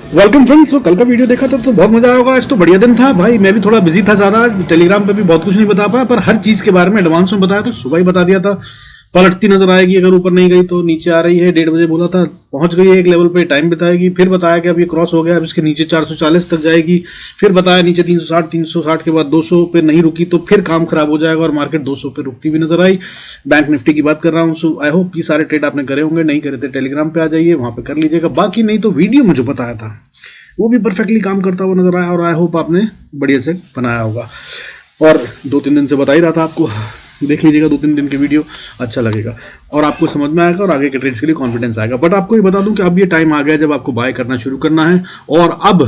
Welcome friends. तो कल का वीडियो देखा तो बहुत मजा आया होगा। आज तो बढ़िया दिन था भाई। मैं भी थोड़ा बिजी था ज्यादा, टेलीग्राम पे भी बहुत कुछ नहीं बता पाया, पर हर चीज के बारे में एडवांस में बताया था। सुबह ही बता दिया था पलटती नजर आएगी, अगर ऊपर नहीं गई तो नीचे आ रही है। 1:30 बजे बोला था, पहुंच गई है एक लेवल पे, टाइम बताएगी। फिर बताया कि अब ये क्रॉस हो गया, अब इसके नीचे 440 तक जाएगी। फिर बताया नीचे 360, 360 के बाद 200 पे नहीं रुकी तो फिर काम खराब हो जाएगा और मार्केट 200 पे रुकती भी नजर आई। बैंक निफ्टी की बात कर रहा हूँ। सो आई होप ये सारे ट्रेड आपने करे होंगे, नहीं करे थे टेलीग्राम पे आ जाइए, वहां पे कर लीजिएगा। बाकी नहीं तो वीडियो में जो बताया था वो भी परफेक्टली काम करता हुआ नजर आया और आई होप आपने बढ़िया से बनाया होगा। और 2-3 दिन से बता ही रहा था आपको, देख लीजिएगा 2-3 दिन के वीडियो, अच्छा लगेगा और आपको समझ में आएगा और आगे के ट्रेड्स के लिए कॉन्फिडेंस आएगा। बट आपको ये बता दूं कि अब ये टाइम आ गया जब आपको बाय करना शुरू करना है। और अब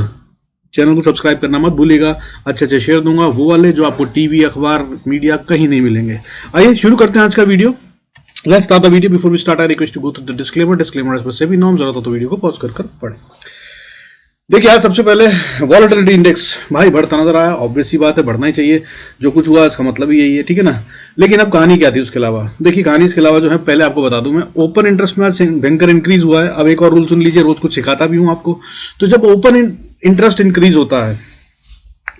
चैनल को सब्सक्राइब करना मत भूलिएगा। अच्छे शेयर दूंगा, वो वाले जो आपको टीवी, अखबार, मीडिया कहीं नहीं मिलेंगे। आइए शुरू करते हैं आज का video. Let's start the video. Before we start I request to go through the disclaimer as per SEBI norms. जरूरत हो तो वीडियो को पॉज कर पढ़ें। देखिए आज सबसे पहले वॉलेटिलिटी इंडेक्स भाई बढ़ता नजर आया। ऑब्वियस सी बात है, बढ़ना ही चाहिए, जो कुछ हुआ इसका मतलब ही यही है, ठीक है ना। लेकिन अब कहानी क्या थी उसके अलावा? देखिए कहानी इसके अलावा जो है, पहले आपको बता दूं मैं, ओपन इंटरेस्ट में आज भयंकर इंक्रीज हुआ है। अब एक और रूल सुन लीजिए, रोज कुछ सिखाता भी हूं आपको। तो जब ओपन इंटरेस्ट इंक्रीज होता है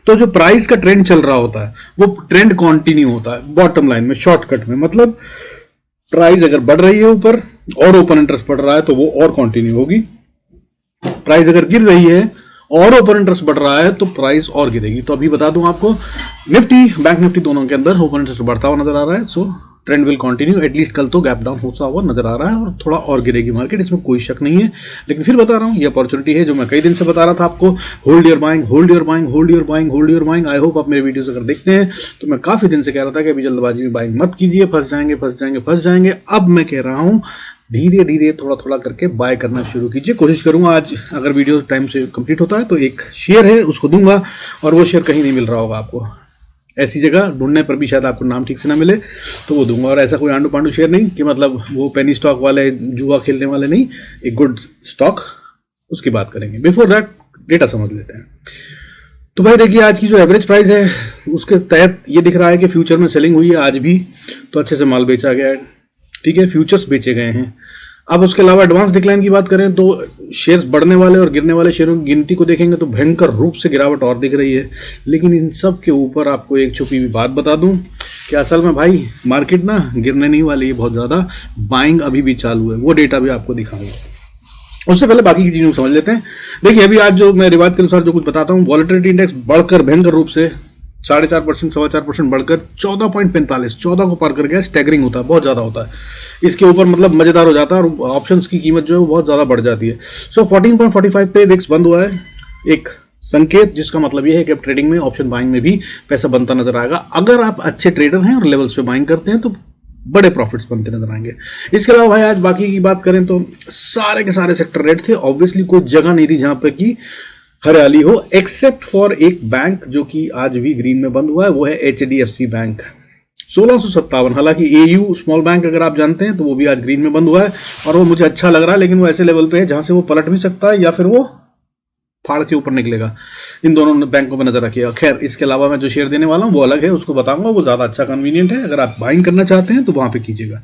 तो जो प्राइस का ट्रेंड चल रहा होता है वो ट्रेंड कंटिन्यू होता है। बॉटम लाइन में, शॉर्टकट में, मतलब प्राइस अगर बढ़ रही है ऊपर और ओपन इंटरेस्ट बढ़ रहा है तो वो और कंटिन्यू होगी। प्राइस अगर गिर रही है और ओपन इंटरेस्ट बढ़ रहा है तो प्राइस और गिरेगी। तो अभी बता दूं आपको, निफ्टी, बैंक निफ्टी दोनों के अंदर ओपन इंटरेस्ट बढ़ता हुआ नजर आ रहा है। सो ट्रेंड विल कंटिन्यू। एटलीस्ट कल तो गैप डाउन होता हुआ नजर आ रहा है और थोड़ा और गिरेगी मार्केट, इसमें कोई शक नहीं है। लेकिन फिर बता रहा हूं, ये अपॉर्चुनिटी है जो मैं कई दिन से बता रहा था आपको। Hold your buying, hold your buying, hold your buying, hold your buying. I hope आप मेरे वीडियोस अगर देखते हैं तो मैं काफी दिन से कह रहा था कि अभी जल्दबाजी में बाइंग मत कीजिए, फंस जाएंगे फंस जाएंगे फंस जाएंगे। अब मैं कह रहा हूं धीरे धीरे थोड़ा थोड़ा करके बाय करना शुरू कीजिए। कोशिश करूंगा आज अगर वीडियो टाइम से कंप्लीट होता है तो एक शेयर है उसको दूंगा, और वो शेयर कहीं नहीं मिल रहा होगा आपको। ऐसी जगह ढूंढने पर भी शायद आपको नाम ठीक से ना मिले तो वो दूंगा। और ऐसा कोई आंडू पांडू शेयर नहीं कि मतलब वो पेनी स्टॉक वाले, जुआ खेलने वाले नहीं, एक गुड स्टॉक, उसकी बात करेंगे। बिफोर दैट डेटा समझ लेते हैं। तो भाई देखिए आज की जो एवरेज प्राइस है उसके तहत ये दिख रहा है कि फ्यूचर में सेलिंग हुई है आज भी, तो अच्छे से माल बेचा गया है, ठीक है, फ्यूचर्स बेचे गए हैं। अब उसके अलावा एडवांस डिक्लाइन की बात करें तो शेयर्स बढ़ने वाले और गिरने वाले शेयरों की गिनती को देखेंगे तो भयंकर रूप से गिरावट और दिख रही है। लेकिन इन सब के ऊपर आपको एक छुपी हुई बात बता दूं कि असल में भाई मार्केट ना गिरने नहीं वाली है बहुत ज्यादा, बाइंग अभी भी चालू है। वो डेटा भी आपको दिखाऊंगा। उससे पहले बाकी की चीजों को समझ लेते हैं। देखिए अभी आज जो मैं रिवायत के अनुसार जो कुछ बताता हूँ, वॉलेटिलिटी इंडेक्स बढ़कर भयंकर रूप से 4.5%, 4.25% बढ़कर 14.45, 14 को पार कर गया। स्टैगरिंग होता है, बहुत ज्यादा होता है। इसके ऊपर मतलब मजेदार हो जाता है और ऑप्शंस की कीमत जो है वो बहुत ज्यादा बढ़ जाती है। सो 14.45 पे विक्स बंद हुआ है, एक संकेत जिसका मतलब यह है कि अब ट्रेडिंग में, ऑप्शन बाइंग में भी पैसा बनता नजर आएगा। अगर आप अच्छे ट्रेडर हैं और लेवल्स पे बाइंग करते हैं तो बड़े प्रॉफिट्स बनते नजर आएंगे। इसके अलावा भाई आज बाकी की बात करें तो सारे के सारे सेक्टर रेड थे। ऑब्वियसली कोई जगह नहीं थी जहां पे कि हरियाली हो, एक्सेप्ट फॉर एक बैंक जो कि आज भी ग्रीन में बंद हुआ है, वो है HDFC बैंक 1657। हालांकि AU स्मॉल बैंक अगर आप जानते हैं तो वो भी आज ग्रीन में बंद हुआ है और वो मुझे अच्छा लग रहा है। लेकिन वो ऐसे लेवल पे है जहां से वो पलट भी सकता है या फिर वो फाड़ के ऊपर निकलेगा। इन दोनों बैंकों पर नजर रखिएगा। खैर इसके अलावा मैं जो शेयर देने वाला हूँ वो अलग है, उसको बताऊंगा, वो ज्यादा अच्छा कन्वीनियंट है। अगर आप बाइंग करना चाहते हैं तो वहां पे कीजिएगा।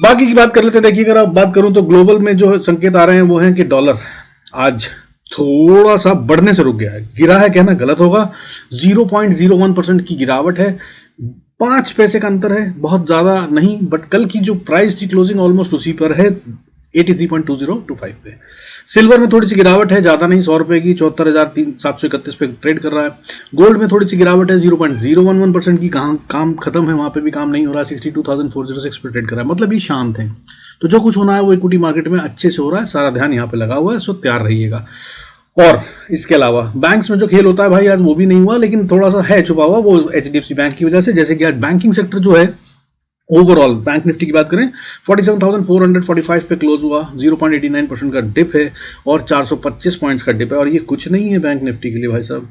बाकी की बात कर लेते हैं। देखिए अगर आप बात करूं तो ग्लोबल में जो संकेत आ रहे हैं वो है कि डॉलर आज थोड़ा सा बढ़ने से रुक गया है। गिरा है कहना गलत होगा, 0.01% की गिरावट है, 5 पैसे का अंतर है, बहुत ज्यादा नहीं। बट कल की जो प्राइस थी क्लोजिंग ऑलमोस्ट उसी पर है, 83.2025 पे। सिल्वर में थोड़ी सी गिरावट है, ज्यादा नहीं, 100 रुपए की, 74,731 पे ट्रेड कर रहा है। गोल्ड में थोड़ी सी गिरावट है, 0.011% की। कहां काम खत्म है वहां पे भी काम नहीं हो रहा, 62,406 पे ट्रेड कर रहा है। मतलब ये शांत है। तो जो कुछ होना है वो इक्विटी मार्केट में अच्छे से हो रहा है, सारा ध्यान यहाँ पे लगा हुआ है। सो तैयार रहिएगा। और इसके अलावा बैंक्स में जो खेल होता है भाई आज वो भी नहीं हुआ, लेकिन थोड़ा सा है छुपा हुआ, वो HDFC बैंक की वजह से। जैसे कि आज बैंकिंग सेक्टर जो है ओवरऑल, बैंक निफ्टी की बात करें 47,445 पे क्लोज हुआ, 0.89% का डिप है और 425 पॉइंट्स का डिप है। और ये कुछ नहीं है बैंक निफ्टी के लिए भाई साहब,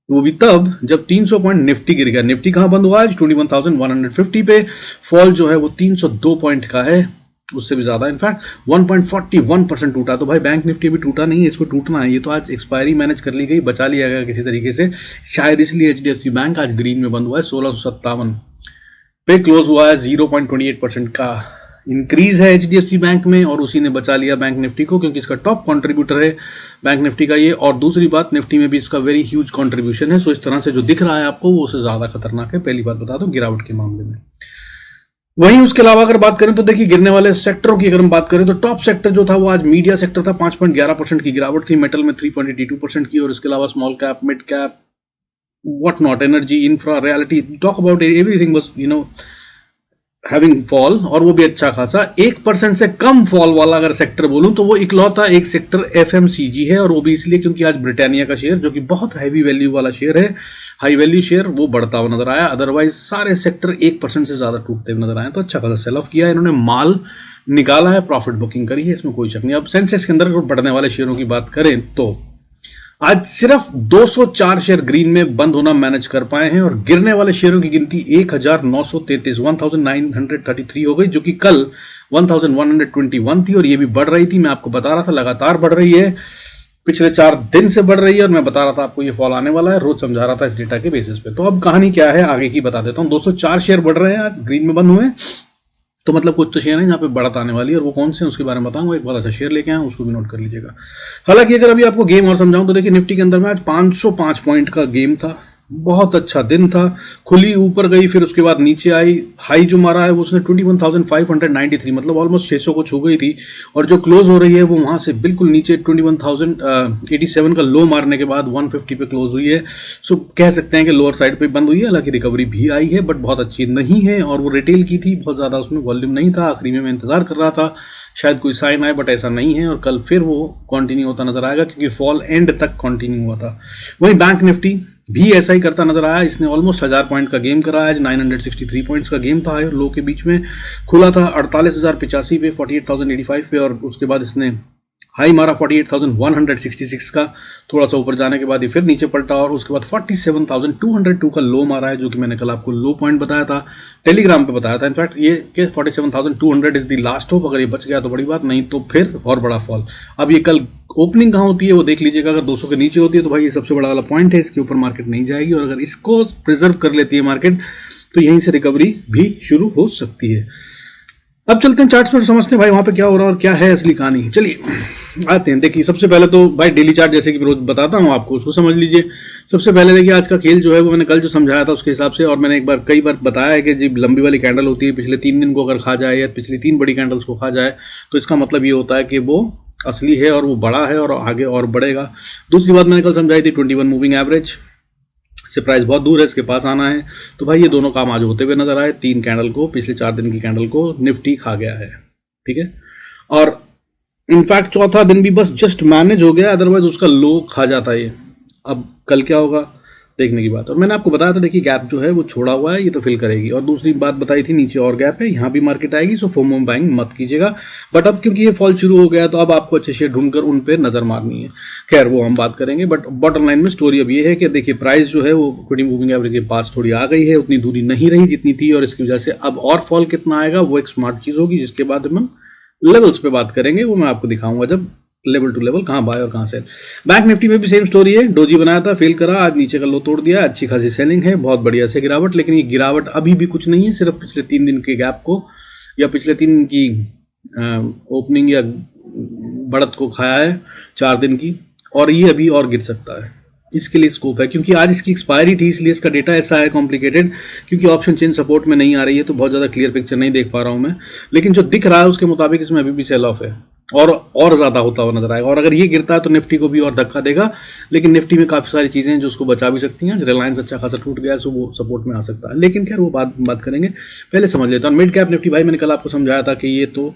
वो भी तब जब 300 पॉइंट निफ्टी गिर गया। निफ्टी कहां बंद हुआ आज 21,150 पे। फॉल जो है वो 302 पॉइंट का है, उससे भी ज्यादा, इनफैक्ट 1.41% टूटा। तो भाई बैंक निफ्टी भी टूटा नहीं है, इसको टूटना है। ये तो आज एक्सपायरी मैनेज कर ली गई, बचा लिया गया किसी तरीके से, शायद इसलिए HDFC बैंक आज ग्रीन में बंद हुआ है। 1657 पे क्लोज हुआ है, 0.28% का इंक्रीज है एचडीएफसी बैंक में और उसी ने बचा लिया बैंक निफ्टी को, क्योंकि इसका टॉप कंट्रीब्यूटर है बैंक निफ्टी का ये। और दूसरी बात, निफ्टी में भी इसका वेरी ह्यूज कंट्रीब्यूशन है। सो इस तरह से जो दिख रहा है आपको वो उससे ज्यादा खतरनाक है, पहली बात बता दो गिरावट के मामले में। वहीं उसके अलावा अगर बात करें तो देखिए गिरने वाले सेक्टरों की अगर हम बात करें तो टॉप सेक्टर जो था वो आज मीडिया सेक्टर था, 5.11% की गिरावट थी, मेटल में 3.82% की, और इसके अलावा small cap, mid cap, what not, energy, infra, reality, talk about everything was having fall, और वो भी अच्छा खासा। 1% से कम फॉल वाला अगर सेक्टर बोलूं तो वो इकलौता एक सेक्टर एफएमसीजी है, और वो भी इसलिए क्योंकि आज ब्रिटानिया का शेयर जो कि बहुत हैवी वैल्यू वाला शेयर है, हाई वैल्यू शेयर, वो बढ़ता हुआ नजर आया। अदरवाइज सारे सेक्टर 1% से ज्यादा टूटते हुए नजर आए। तो अच्छा खासा सेल ऑफ किया इन्होंने, माल निकाला है, प्रॉफिट बुकिंग करी है, इसमें कोई शक नहीं। अब सेंसेक्स के अंदर बढ़ने वाले शेयरों की बात करें तो आज सिर्फ 204 शेयर ग्रीन में बंद होना मैनेज कर पाए हैं, और गिरने वाले शेयरों की गिनती 1933 हो गई, जो कि कल 1121 थी, और ये भी बढ़ रही थी। मैं आपको बता रहा था लगातार बढ़ रही है, पिछले 4 दिन से बढ़ रही है, और मैं बता रहा था आपको ये फॉल आने वाला है, रोज समझा रहा था इस डेटा के बेसिस पे। तो अब कहानी क्या है आगे की बता देता हूं। 204 शेयर बढ़ रहे हैं, आज ग्रीन में बंद हुए, तो मतलब कुछ तो शेयर है जहाँ पे बढ़त आने वाली है, और वो कौन से हैं उसके बारे में बताऊंगा। एक बहुत अच्छा शेयर लेके आया, उसको भी नोट कर लीजिएगा। हालांकि अगर अभी आपको गेम और समझाऊं तो देखिए निफ्टी के अंदर में आज 505 पॉइंट का गेम था, बहुत अच्छा दिन था। खुली ऊपर गई, फिर उसके बाद नीचे आई, हाई जो मारा है वो उसने 21,593, मतलब ऑलमोस्ट 600 को छू गई थी, और जो क्लोज हो रही है वो वहां से बिल्कुल नीचे 21,087 का लो मारने के बाद 150 पे क्लोज हुई है। सो कह सकते हैं कि लोअर साइड पे बंद हुई है। हालांकि रिकवरी भी आई है बट बहुत अच्छी नहीं है, और वो रिटेल की थी, बहुत ज्यादा उसमें वॉल्यूम नहीं था। आखिरी में मैं इंतजार कर रहा था शायद कोई साइन आए, बट ऐसा नहीं है, और कल फिर वो कंटिन्यू होता नजर आएगा, क्योंकि फॉल एंड तक कंटिन्यू हुआ था। वहीं बैंक निफ्टी भी ऐसा ही करता नजर आया, इसने ऑलमोस्ट 1000 पॉइंट का गेम करा। आज 963 पॉइंट्स का गेम था, हाई और लो के बीच में खुला था 48,085 पे, 48,085 पे, और उसके बाद इसने हाई मारा 48,166 का, थोड़ा सा ऊपर जाने के बाद ये फिर नीचे पलटा, और उसके बाद 47,202 का लो मारा है, जो कि मैंने कल आपको लो पॉइंट बताया था, टेलीग्राम पे बताया था इनफैक्ट, ये कि 47,200 इज द लास्ट होप। अगर ये बच गया तो बड़ी बात, नहीं तो फिर और बड़ा फॉल। अब ये कल ओपनिंग कहाँ होती है वो देख लीजिएगा, अगर 200 के नीचे होती है तो भाई ये सबसे बड़ा वाला पॉइंट है, इसके ऊपर मार्केट नहीं जाएगी, और अगर इसको प्रिजर्व कर लेती है मार्केट तो यहीं से रिकवरी भी शुरू हो सकती है। अब चलते हैं चार्ट्स पर, समझते हैं भाई वहां पे क्या हो रहा है और क्या है असली कहानी। चलिए आते हैं। देखिए सबसे पहले तो भाई डेली चार्ट जैसे कि रोज बताता हूं आपको, उसको समझ लीजिए। सबसे पहले देखिए आज का खेल जो है वो मैंने कल जो समझाया था उसके हिसाब से, और मैंने एक बार कई बार बताया है कि जब लंबी वाली कैंडल होती है पिछले 3 दिन को अगर खा जाए, या पिछली 3 बड़ी कैंडल्स को खा जाए, तो इसका मतलब ये होता है कि वो असली है और वो बड़ा है और आगे और बढ़ेगा। दूसरी बात मैंने कल समझाई थी 21 मूविंग एवरेज से प्राइस बहुत दूर है, इसके पास आना है। तो भाई ये दोनों काम आज होते हुए नजर आए। 3 कैंडल को, पिछले 4 दिन की कैंडल को निफ्टी खा गया है, ठीक है, और इनफैक्ट चौथा दिन भी बस जस्ट मैनेज हो गया, अदरवाइज उसका लो खा जाता है ये। अब कल क्या होगा देखने की बात। और मैंने आपको बताया था देखिए गैप जो है वो छोड़ा हुआ है, ये तो फिल करेगी। और दूसरी बात बताई थी नीचे और गैप है, यहाँ भी मार्केट आएगी, सो फोमो बाइंग मत कीजिएगा। बट अब क्योंकि ये फॉल शुरू हो गया तो अब आपको अच्छे शेयर ढूंढकर उन पे नजर मारनी है। खैर वो हम बात करेंगे, बट बॉटम लाइन में स्टोरी अब ये है कि देखिए प्राइस जो है वो 20 मूविंग एवरेज के पास थोड़ी आ गई है, उतनी दूरी नहीं रही जितनी थी, और इसकी वजह से अब और फॉल कितना आएगा वो एक स्मार्ट चीज होगी, जिसके बाद हम लेवल्स पे बात करेंगे, वो मैं आपको दिखाऊंगा जब लेवल टू लेवल कहां बाय और कहां सेल। बैंक निफ्टी में भी सेम स्टोरी है, डोजी बनाया था, फेल करा, आज नीचे का लो तोड़ दिया, अच्छी खासी सेलिंग है, बहुत बढ़िया से गिरावट। लेकिन ये गिरावट अभी भी कुछ नहीं है, सिर्फ पिछले 3 दिन के गैप को या पिछले 3 दिन की ओपनिंग या बढ़त को खाया है 4 दिन की, और ये अभी और गिर सकता है। इसके लिए स्कोप है, क्योंकि आज इसकी एक्सपायरी थी, इसलिए इसका डेटा ऐसा है कॉम्प्लिकेटेड, क्योंकि ऑप्शन चेन सपोर्ट में नहीं आ रही है, तो बहुत ज़्यादा क्लियर पिक्चर नहीं देख पा रहा हूं मैं। लेकिन जो दिख रहा है उसके मुताबिक इसमें अभी भी सेल ऑफ है, और ज़्यादा होता हुआ नजर आएगा। और अगर ये गिरता है तो निफ्टी को भी और धक्का देगा, लेकिन निफ्टी में काफ़ी सारी चीज़ें हैं जो उसको बचा भी सकती हैं। रिलायंस अच्छा खासा टूट गया, सो वो सपोर्ट में आ सकता है, लेकिन खैर वो बात करेंगे। पहले समझ लेता हूँ मिड कैप निफ्टी। भाई मैंने कल आपको समझाया था कि ये तो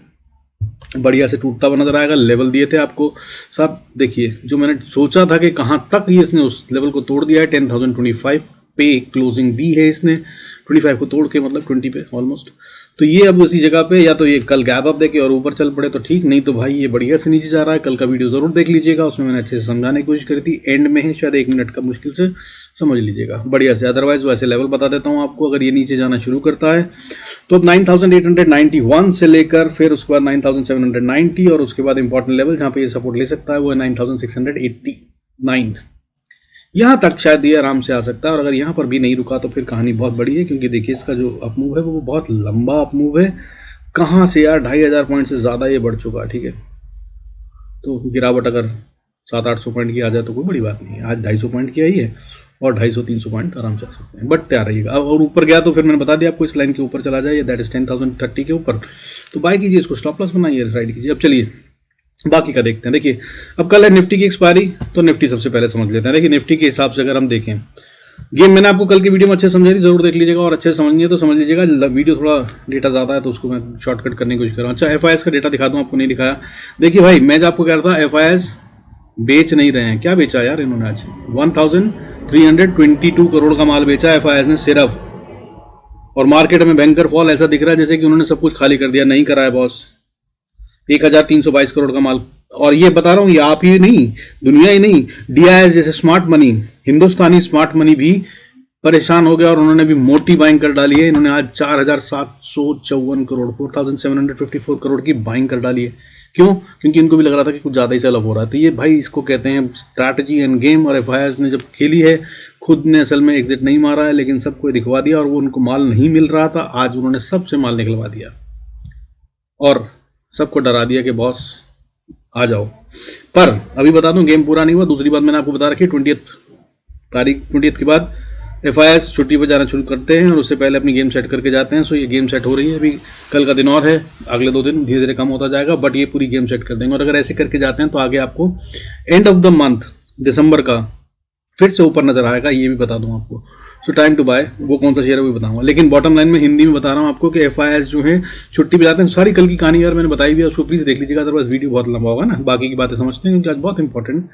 बढ़िया से टूटता हुआ नजर आएगा, लेवल दिए थे आपको साहब। देखिए जो मैंने सोचा था कि कहां तक ये इसने उस लेवल को तोड़ दिया है, 10,025 पे क्लोजिंग दी है इसने, 25 को तोड़ के मतलब 20 पे ऑलमोस्ट। तो ये अब उसी जगह पे, या तो ये कल गैप अप देके और ऊपर चल पड़े तो ठीक, नहीं तो भाई ये बढ़िया से नीचे जा रहा है। कल का वीडियो जरूर देख लीजिएगा, उसमें मैंने अच्छे से समझाने की कोशिश करी थी, एंड में है शायद 1 मिनट का, मुश्किल से समझ लीजिएगा बढ़िया से। अदरवाइज वैसे लेवल बता देता हूँ आपको, अगर ये नीचे जाना शुरू करता है तो अब 9,891 से लेकर फिर उसके बाद 9,790, और उसके बाद इंपॉर्टेंट लेवल जहाँ पे ये सपोर्ट ले सकता है वो है 9,689। यहाँ तक शायद ये आराम से आ सकता है, और अगर यहाँ पर भी नहीं रुका तो फिर कहानी बहुत बड़ी है, क्योंकि देखिए इसका जो अपमूव है वो बहुत लंबा अपमूव है, कहाँ से यार 2500 पॉइंट से ज़्यादा ये बढ़ चुका है, ठीक है। तो गिरावट अगर 700-800 पॉइंट की आ जाए तो कोई बड़ी बात नहीं है। आज 250 पॉइंट की आई है और 250-300 पॉइंट आराम से आ सकते हैं, बट तैयार रहिएगा। और ऊपर गया तो फिर मैंने बता दिया आपको, इस लाइन के ऊपर चला जाए, दैट इज 10,030 के ऊपर, तो बाय कीजिए, इसको स्टॉप लॉस बनाइए, राइड कीजिए। अब चलिए बाकी का देखते हैं। देखिए अब कल है निफ्टी की एक्सपायरी, तो निफ्टी सबसे पहले समझ लेते हैं। देखिए निफ्टी के हिसाब से अगर हम देखें, गेम मैंने आपको कल की वीडियो में अच्छे समझाई थी, जरूर देख लीजिएगा, और अच्छे समझिए तो समझ लीजिएगा। वीडियो थोड़ा डेटा ज़्यादा है तो उसको मैं शॉर्टकट करने की कोशिश कर रहा हूँ। अच्छा एफआईएस का डेटा दिखा दूँ, आपको नहीं दिखाया। देखिए भाई मैं जो आपको कह रहा था, एफआईएस बेच नहीं रहे हैं। क्या बेचा यार इन्होंने आज? 1322 करोड़ का माल बेचा एफआईएस ने सिर्फ, और मार्केट में बैंकर फॉल ऐसा दिख रहा है जैसे कि उन्होंने सब कुछ खाली कर दिया। नहीं करा है बॉस, 1322 करोड़ का माल। और ये बता रहा हूं, ये आप ही नहीं, दुनिया ही नहीं, डीआईएस जैसे स्मार्ट मनी, हिंदुस्तानी स्मार्ट मनी भी परेशान हो गया और उन्होंने भी मोटी बाइंग कर डाली है। इन्होंने आज 4754 करोड़ 4754 करोड़ की बाइंग कर डाली है। क्यों? क्योंकि इनको भी लग रहा था कि कुछ ज़्यादा ही सेल हो रहा है। तो ये भाई इसको कहते हैं स्ट्रैटेजी एंड गेम। और एफआईएस ने जब खेली है, खुद ने असल में एग्जिट नहीं मारा है, लेकिन सबको दिखवा दिया, और वो उनको माल नहीं मिल रहा था। आज उन्होंने सबसे माल निकलवा दिया और सबको डरा दिया कि बॉस आ जाओ। पर अभी बता दूं, गेम पूरा नहीं हुआ। दूसरी बात मैंने आपको बता रखी है, 20 के बाद एफआईएस छुट्टी पर जाना शुरू करते हैं और उससे पहले अपनी गेम सेट करके जाते हैं। सो ये गेम सेट हो रही है, अभी कल का दिन और है, अगले 2 दिन धीरे धीरे कम होता जाएगा, बट ये पूरी गेम सेट कर देंगे। और अगर ऐसे करके जाते हैं तो आगे आपको एंड ऑफ द मंथ दिसंबर का फिर से ऊपर नजर आएगा, ये भी बता दूं आपको। सो टाइम टू बाय, वो कौन सा शेयर है वो भी बताऊंगा। लेकिन बॉटम लाइन में हिंदी में बता रहा हूँ आपको कि एफआईएस जो है छुट्टी पे जाते हैं। सारी कल की कहानी यार मैंने बताई भी है, उसको प्लीज देख लीजिएगा, अदरवाइज वीडियो बहुत लंबा होगा ना। बाकी की बातें समझते हैं क्योंकि आज बहुत इंपॉर्टेंट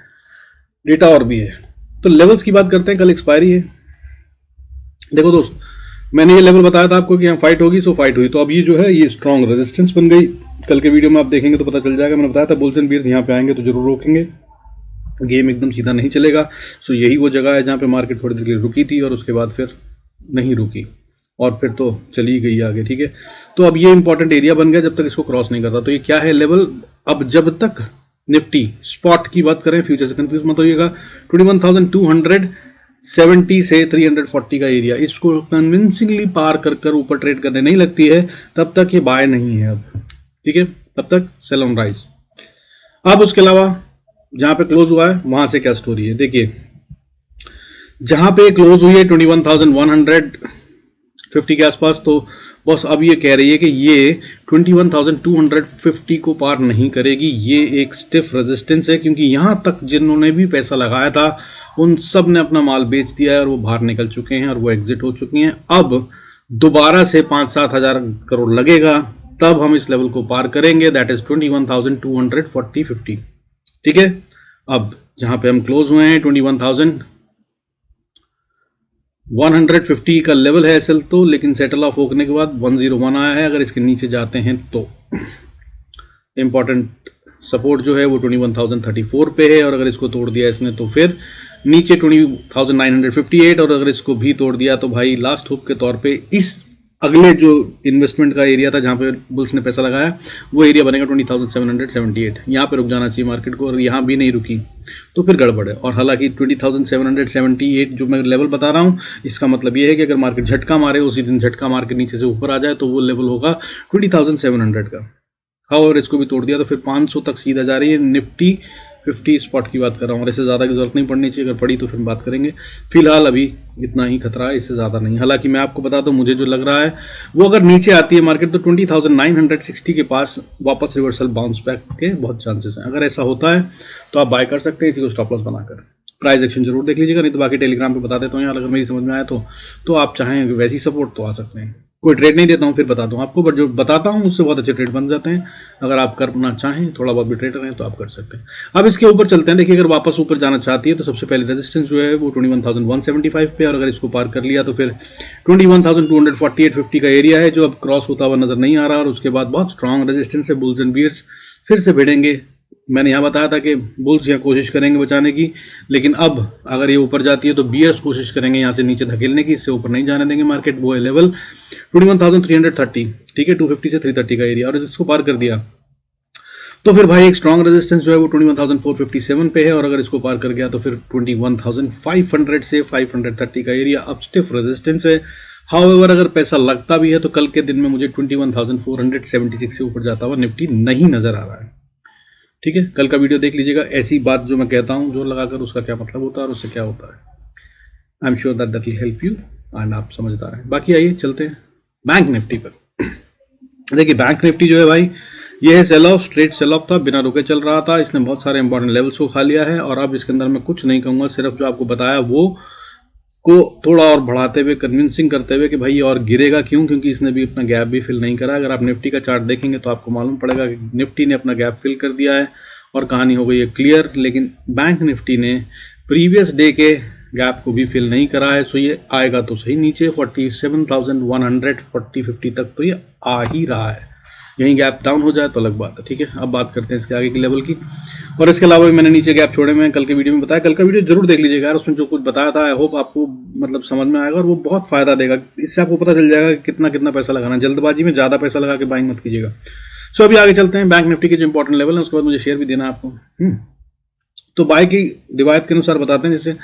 डेटा और भी है। तो लेवल्स की बात करते हैं, कल एक्सपायरी है। देखो दोस्त, मैंने ये लेवल बताया था आपको कि यहाँ फाइट होगी, सो फाइट हुई। तो अब ये जो है ये स्ट्रॉन्ग रेजिस्टेंस बन गई। कल के वीडियो में आप देखेंगे तो पता चल जाएगा। मैंने बताया था बुल्स एंड बियर्स यहाँ पे आएंगे तो जरूर रोकेंगे, गेम एकदम सीधा नहीं चलेगा। सो यही वो जगह है जहाँ पे मार्केट थोड़ी देर के लिए रुकी थी और उसके बाद फिर नहीं रुकी और फिर तो चली गई आगे, ठीक है। तो अब ये इंपॉर्टेंट एरिया बन गया जब तक इसको क्रॉस नहीं कर रहा। तो ये क्या है लेवल? अब जब तक निफ्टी स्पॉट की बात करें, फ्यूचर से कंफ्यूज मत होइएगा, 21,270 से 340 का एरिया, इसको कन्विंसिंगली पार कर ऊपर ट्रेड करने नहीं लगती है तब तक ये बाय नहीं है अब, ठीक है, तब तक सेल ऑन राइज। अब उसके अलावा जहां पे क्लोज हुआ है वहां से क्या स्टोरी है? देखिए जहां पे क्लोज हुई है 21,150 के आसपास, तो बस अब ये कह रही है कि ये 21,250 को पार नहीं करेगी। ये एक स्टिफ रेजिस्टेंस है, क्योंकि यहां तक जिन्होंने भी पैसा लगाया था उन सब ने अपना माल बेच दिया है और वो बाहर निकल चुके हैं और वो एग्जिट हो चुकी हैं। अब दोबारा से 5-7 हजार करोड़ लगेगा तब हम इस लेवल को पार करेंगे, दैट इज 21,240-50, ठीक है। अब जहां पे हम क्लोज हुए हैं 21,150 का लेवल है एसएल तो, लेकिन सेटल ऑफ होने के बाद 101 आया है। अगर इसके नीचे जाते हैं तो इंपॉर्टेंट सपोर्ट जो है वो 21,034 पे है, और अगर इसको तोड़ दिया इसने तो फिर नीचे 20,958, और अगर इसको भी तोड़ दिया तो भाई लास्ट होप के तौर पे इस अगले जो इन्वेस्टमेंट का एरिया था जहां पे बुल्स ने पैसा लगाया वो एरिया बनेगा 20,778। यहाँ पे रुक जाना चाहिए मार्केट को, और यहाँ भी नहीं रुकी तो फिर गड़बड़ है। और हालांकि 20,778 जो मैं लेवल बता रहा हूँ, इसका मतलब ये है कि अगर मार्केट झटका मारे, उसी दिन झटका मार के नीचे से ऊपर आ जाए तो वो लेवल होगा 20,700 का। और इसको भी तोड़ दिया तो फिर 500 तक सीधा जा रही है। निफ्टी 50 स्पॉट की बात कर रहा हूँ, और इससे ज़्यादा की जरूरत नहीं पड़नी चाहिए, अगर पड़ी तो फिर बात करेंगे। फिलहाल अभी इतना ही खतरा है, इससे ज़्यादा नहीं। हालांकि मैं आपको बता दूं, मुझे जो लग रहा है वो अगर नीचे आती है मार्केट तो 20,960 के पास वापस रिवर्सल बाउंस बैक के बहुत चांसेस हैं। अगर ऐसा होता है तो आप बाय कर सकते हैं इसी को स्टॉप लॉस बनाकर। प्राइस एक्शन जरूर देख लीजिएगा, नहीं तो बाकी टेलीग्राम पे बता देता हूँ यार, अगर मेरी समझ में आया तो आप चाहें वैसी सपोर्ट तो आ सकते हैं। कोई ट्रेड नहीं देता हूँ फिर बता दूँ आपको, बट जो बताता हूँ उससे बहुत अच्छे ट्रेड बन जाते हैं। अगर आप करना चाहें, थोड़ा बहुत भी ट्रेड करें तो आप कर सकते हैं। अब इसके ऊपर चलते हैं। देखिए अगर वापस ऊपर जाना चाहती है तो सबसे पहले रेजिस्टेंस जो है वो 21,175 पे, और अगर इसको पार कर लिया तो फिर 21,248-50 का एरिया है जो अब क्रॉस होता हुआ नजर नहीं आ रहा। और उसके बाद बहुत स्ट्रॉन्ग रेजिस्टेंस है, बुल्स एंड बियर्स फिर से भिड़ेंगे। मैंने यहाँ बताया था कि बुल्स यहाँ कोशिश करेंगे बचाने की, लेकिन अब अगर ये ऊपर जाती है तो बियर्स कोशिश करेंगे यहाँ से नीचे धकेलने की, इससे ऊपर नहीं जाने देंगे मार्केट। वो है लेवल 21,330, ठीक है, 250 से 330 का एरिया, और इसको पार कर दिया तो फिर भाई एक स्ट्रॉन्ग रेजिस्टेंस जो है वो 21,457 पे है, और अगर इसको पार कर गया तो फिर 21,500 से 530 का एरिया अब स्टिफ रेजिस्टेंस है। हाउएवर अगर पैसा लगता भी है तो कल के दिन में मुझे 21,476 से ऊपर जाता हुआ निफ्टी नहीं नजर आ रहा है। ठीक है, कल का वीडियो देख लीजिएगा, ऐसी बात जो मैं कहता हूं जोर लगाकर उसका क्या मतलब होता है और उससे क्या होता है। I am sure that will help you and आप समझदार हैं। बाकी आइए चलते हैं बैंक निफ्टी पर। देखिए बैंक निफ्टी जो है भाई, ये है sell off, straight sell off था, बिना रुके चल रहा था। इसने बहुत सारे इंपॉर्टेंट लेवल्स को खा लिया है और अब इसके अंदर मैं कुछ नहीं कहूंगा, सिर्फ जो आपको बताया वो को थोड़ा और बढ़ाते हुए, कन्विंसिंग करते हुए कि भाई ये और गिरेगा क्यों, क्योंकि इसने भी अपना गैप भी फिल नहीं करा। अगर आप निफ्टी का चार्ट देखेंगे तो आपको मालूम पड़ेगा कि निफ्टी ने अपना गैप फिल कर दिया है और कहानी हो गई है क्लियर। लेकिन बैंक निफ्टी ने प्रीवियस डे के गैप को भी फिल नहीं करा है, सो ये आएगा तो सही नीचे 47,100 40-50 तक तो ये आ ही रहा है। यहीं गैप डाउन हो जाए तो अलग बात है। ठीक है, अब बात करते हैं इसके आगे की लेवल की। और इसके अलावा भी मैंने नीचे गैप छोड़े में कल के वीडियो में बताया, कल का वीडियो जरूर देख लीजिएगा यार, उसमें जो कुछ बताया था आई होप आपको मतलब समझ में आएगा और वो बहुत फायदा देगा। इससे आपको पता चल जाएगा कि कितना कितना पैसा लगाना, जल्दबाजी में ज्यादा पैसा लगा के बाइंग मत कीजिएगा। सो अभी आगे चलते हैं बैंक निफ्टी के जो इंपॉर्टेंट लेवल है, उसके बाद मुझे शेयर भी देना है आपको। तो बाय की रिवायत के अनुसार बताते हैं, जैसे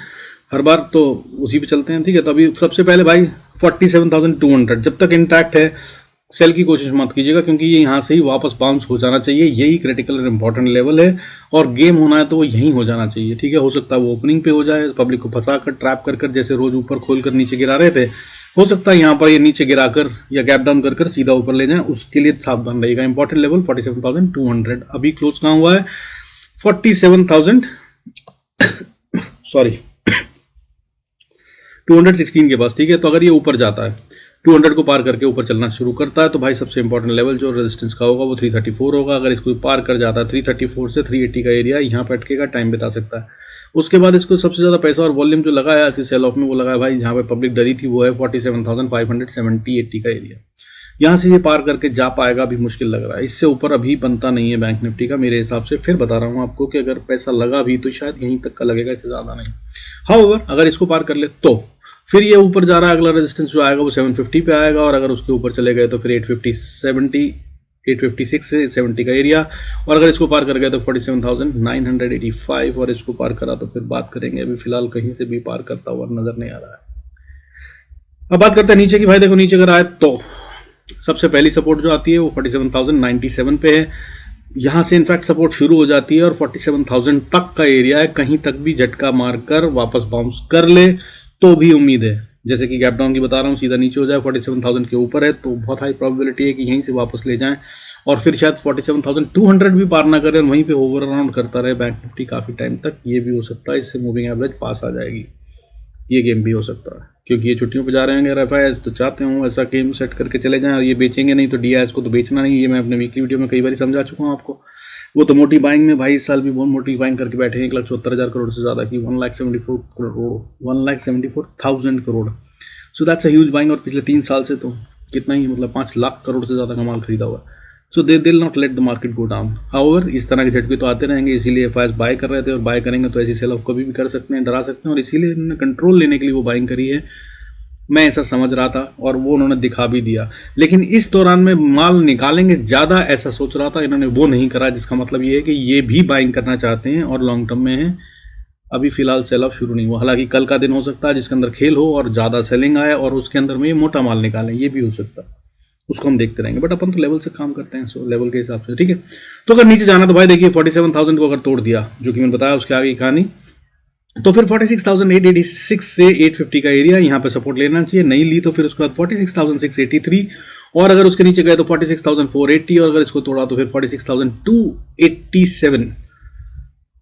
हर बार तो उसी पे चलते हैं। ठीक है, तो अभी सबसे पहले भाई 47,200 जब तक इंटैक्ट है सेल की कोशिश मत कीजिएगा, क्योंकि ये यहाँ से ही वापस बाउंस हो जाना चाहिए। यही क्रिटिकल और इंपॉर्टेंट लेवल है और गेम होना है तो वो यहीं हो जाना चाहिए। ठीक है, हो सकता है वो ओपनिंग पे हो जाए, पब्लिक को फंसा कर ट्रैप कर जैसे रोज ऊपर खोलकर नीचे गिरा रहे थे, हो सकता है यहाँ पर ये नीचे गिराकर या गैप डाउन कर सीधा ऊपर ले जाए, उसके लिए सावधान रहेगा। इंपॉर्टेंट लेवल 47,200, अभी क्लोज कहाँ हुआ है 47,000 सॉरी 216 के पास। ठीक है, तो अगर ये ऊपर जाता है 200 को पार करके ऊपर चलना शुरू करता है तो भाई सबसे इंपॉर्टेंट लेवल जो रेजिस्टेंस का होगा वो 334 होगा। अगर इसको पार कर जाता है 334 से 380 का एरिया यहाँ पर अटकेगा, टाइम बिता सकता है। उसके बाद इसको सबसे ज़्यादा पैसा और वॉल्यूम जो लगाया ऐसे सेल ऑफ में वो लगाया भाई जहाँ पे पब्लिक डरी थी, वो है 47,570-80 का एरिया। यहाँ से ये पार करके जा पाएगा भी मुश्किल लग रहा है, इससे ऊपर अभी बनता नहीं है बैंक निफ्टी का मेरे हिसाब से। फिर बता रहा हूँ आपको कि अगर पैसा लगा भी तो शायद यहीं तक का लगेगा, इससे ज़्यादा नहीं। हाउएवर अगर इसको पार कर ले तो फिर ये ऊपर जा रहा है, अगला रेजिस्टेंस जो आएगा वो 750 पे आएगा और अगर उसके ऊपर चले गए तो फिर 856 से 70 का एरिया, और अगर इसको पार कर गए तो 47,985 और इसको पार करा तो फिर बात करेंगे। अभी फिलहाल कहीं से भी पार करता हुआ नजर नहीं आ रहा है। अब बात करते हैं नीचे की। भाई देखो नीचे अगर आए तो सबसे पहली सपोर्ट जो आती है वो 47,097 पे है। यहां से इनफैक्ट सपोर्ट शुरू हो जाती है और 47,000 तक का एरिया है, कहीं तक भी झटका मारकर वापस बाउंस कर ले तो भी उम्मीद है, जैसे कि गैप डाउन की बता रहा हूँ, सीधा नीचे हो जाए 47,000 के ऊपर है तो बहुत हाई प्रोबेबिलिटी है कि यहीं से वापस ले जाएं और फिर शायद 47,200 भी पार ना करें और वहीं पे ओवर अराउंड करता रहे बैंक निफ्टी काफी टाइम तक। ये भी हो सकता है, इससे मूविंग एवरेज पास आ जाएगी, ये गेम भी हो सकता है। क्योंकि ये छुट्टियों पे जा रहे हैं RFIs तो चाहते हूँ ऐसा गेम सेट करके चले जाएं और ये बेचेंगे नहीं तो DIs को तो बेचना नहीं। ये मैं अपने वीकली वीडियो में कई बार समझा चुका हूँ आपको। वो तो मोटी बाइंग में भाई इस साल भी बहुत मोटी बाइंग करके बैठे हैं, 1,74,000 करोड़ से ज्यादा की 1,74,000 crore. So that's a huge buying और पिछले 3 साल से तो कितना ही मतलब 5 लाख करोड़ से ज्यादा का माल खरीदा हुआ। So they will not let the market go down. However इस तरह के झटके तो आते रहेंगे, इसीलिए FIs बाय कर रहे थे और बाय करेंगे तो ऐसी सेल ऑफ कभी भी कर सकते हैं, डरा सकते हैं और इसीलिए इन्होंने कंट्रोल लेने के लिए वो बाइंग करी है। मैं ऐसा समझ रहा था और वो उन्होंने दिखा भी दिया, लेकिन इस दौरान में माल निकालेंगे ज्यादा ऐसा सोच रहा था, इन्होंने वो नहीं करा, जिसका मतलब ये है कि ये भी बाइंग करना चाहते हैं और लॉन्ग टर्म में है। अभी फिलहाल सेल ऑफ शुरू नहीं हुआ, हालांकि कल का दिन हो सकता है जिसके अंदर खेल हो और ज्यादा सेलिंग आए और उसके अंदर में ये मोटा माल निकालें, ये भी हो सकता है, उसको हम देखते रहेंगे। बट अपन तो लेवल से काम करते हैं, सो लेवल के हिसाब से। ठीक है, तो अगर नीचे जाना तो भाई देखिए 47,000 को अगर तोड़ दिया, जो कि मैंने बताया उसके आगे की कहानी, तो फिर 46,886 से 850 का एरिया यहाँ पे सपोर्ट लेना चाहिए। नहीं ली तो फिर उसके बाद 46,683 और अगर उसके नीचे गए तो 46,480 और अगर इसको तोड़ा तो फिर 46,287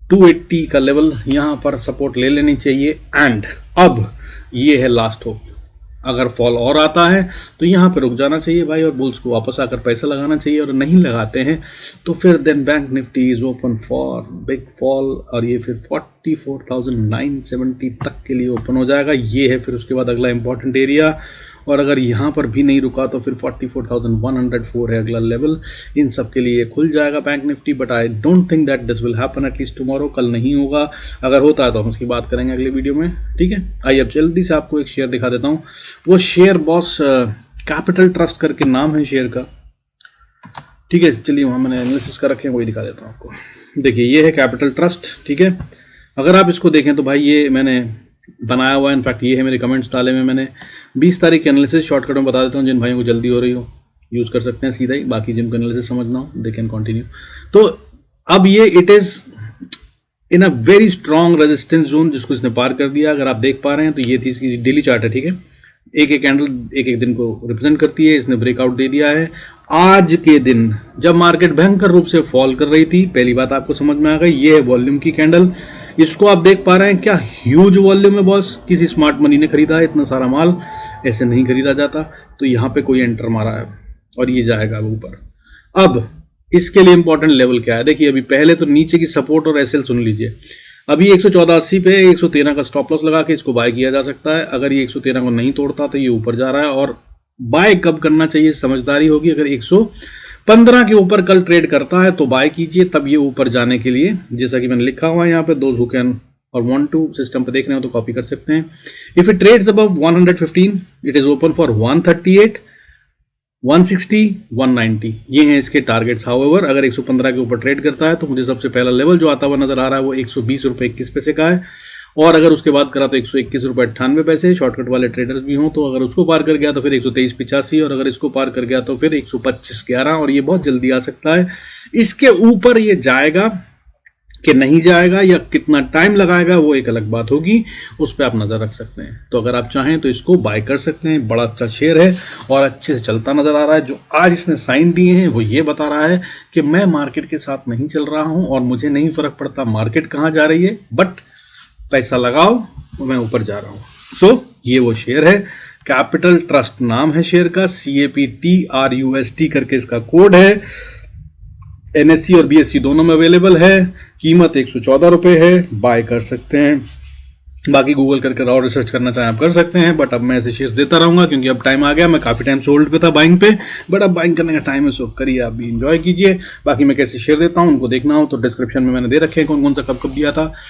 280 का लेवल यहाँ पर सपोर्ट ले लेनी चाहिए। एंड अब ये है लास्ट होप, अगर फॉल और आता है तो यहाँ पे रुक जाना चाहिए भाई और बुल्स को वापस आकर पैसा लगाना चाहिए, और नहीं लगाते हैं तो फिर then Bank Nifty is open for big fall और ये फिर 44,970 तक के लिए ओपन हो जाएगा। ये है फिर उसके बाद अगला इंपॉर्टेंट एरिया, और अगर यहाँ पर भी नहीं रुका तो फिर 44,104 है अगला लेवल। इन सब के लिए खुल जाएगा bank Nifty, but I don't think that this will happen at least tomorrow. कल नहीं होगा, अगर होता है तो हम उसकी बात करेंगे अगले वीडियो में। ठीक है, आइए अब जल्दी से आपको एक शेयर दिखा देता हूँ। वो शेयर बॉस कैपिटल ट्रस्ट करके नाम है शेयर का। ठीक है, चलिए वहाँ मैंने एनालिसिस कर रखे हैं, वही दिखा देता हूँ आपको। देखिए ये है कैपिटल ट्रस्ट। ठीक है, अगर आप इसको देखें तो भाई ये मैंने बनाया हुआ है। इनफैक्ट ये है मेरे कमेंट्स डाले हुए मैंने। 20 तारीख के एनालिसिस शॉर्टकट में बता देता हूँ, जिन भाइयों को जल्दी हो रही हो यूज़ कर सकते हैं सीधा ही, बाकी जिनको एनालिसिस समझना हो दे कैन कंटिन्यू। तो अब ये it is in a very strong resistance zone जिसको इसने पार कर दिया। अगर आप देख पा रहे हैं तो ये थी इसकी डेली चार्ट है, ठीक है। एक एक कैंडल एक एक दिन को रिप्रेजेंट करती है। इसने ब्रेकआउट दे दिया है आज के दिन जब मार्केट भयंकर रूप से फॉल कर रही थी। पहली बात आपको समझ में आ गई, ये है वॉल्यूम की कैंडल। इसको आप देख पा रहे हैं, क्या ह्यूज वॉल्यूम है बॉस। किसी स्मार्ट मनी ने खरीदा है इतना सारा माल, ऐसे नहीं खरीदा जाता। तो यहाँ पे कोई एंटर मारा है और ये जाएगा ऊपर। अब इसके लिए इंपॉर्टेंट लेवल क्या है, देखिए अभी पहले तो नीचे की सपोर्ट और एसएल सुन लीजिए। अभी 114.80 पे 113 का स्टॉप लॉस लगा के इसको बाय किया जा सकता है। अगर ये 113 को नहीं तोड़ता तो ये ऊपर जा रहा है। और बाय कब करना चाहिए, समझदारी होगी। अगर 115 के ऊपर कल ट्रेड करता है तो बाय कीजिए, तब ये ऊपर जाने के लिए, जैसा कि मैंने लिखा हुआ है यहाँ पे, दोज हु कैन और वांट टू सिस्टम पे देख रहे हो तो कॉपी कर सकते हैं। If it trades above 115 it is open for 138, 160, 190 ये हैं इसके टारगेट्स। हाउएवर अगर 115 के ऊपर ट्रेड करता है तो मुझे सबसे पहला लेवल जो आता हुआ नजर आ रहा है वो 120 रुपये 21 पैसे का है। और अगर उसके बाद करा तो 121 रुपये 98 पैसे। शॉर्टकट वाले ट्रेडर्स भी हों तो अगर उसको पार कर गया तो फिर 123.85 और अगर इसको पार कर गया तो फिर 125.11 और ये बहुत जल्दी आ सकता है। इसके ऊपर ये जाएगा कि नहीं जाएगा या कितना टाइम लगाएगा वो एक अलग बात होगी, उस पर आप नज़र रख सकते हैं। तो अगर आप चाहें तो इसको बाय कर सकते हैं। बड़ा अच्छा शेयर है और अच्छे से चलता नज़र आ रहा है। जो आज इसने साइन दिए हैं वो ये बता रहा है कि मैं मार्केट के साथ नहीं चल रहा हूं और मुझे नहीं फर्क पड़ता मार्केट कहाँ जा रही है, बट पैसा लगाओ और मैं ऊपर जा रहा हूँ। सो ये वो शेयर है। कैपिटल ट्रस्ट नाम है शेयर का, CAPTRUST करके इसका कोड है। NSE और BSE दोनों में अवेलेबल है। कीमत 114 रुपये है, बाय कर सकते हैं। बाकी गूगल करके और रिसर्च करना चाहें आप कर सकते हैं, बट अब मैं ऐसे शेयर्स देता रहूंगा क्योंकि अब टाइम आ गया। मैं काफी टाइम से होल्ड पे था बाइंग पे, बट अब बाइंग करने का टाइम है, सो करिए आप भी इंजॉय कीजिए। बाकी मैं कैसे शेयर देता हूं उनको देखना हो तो डिस्क्रिप्शन में मैंने दे रखे हैं कौन कौन सा कब कब दिया था।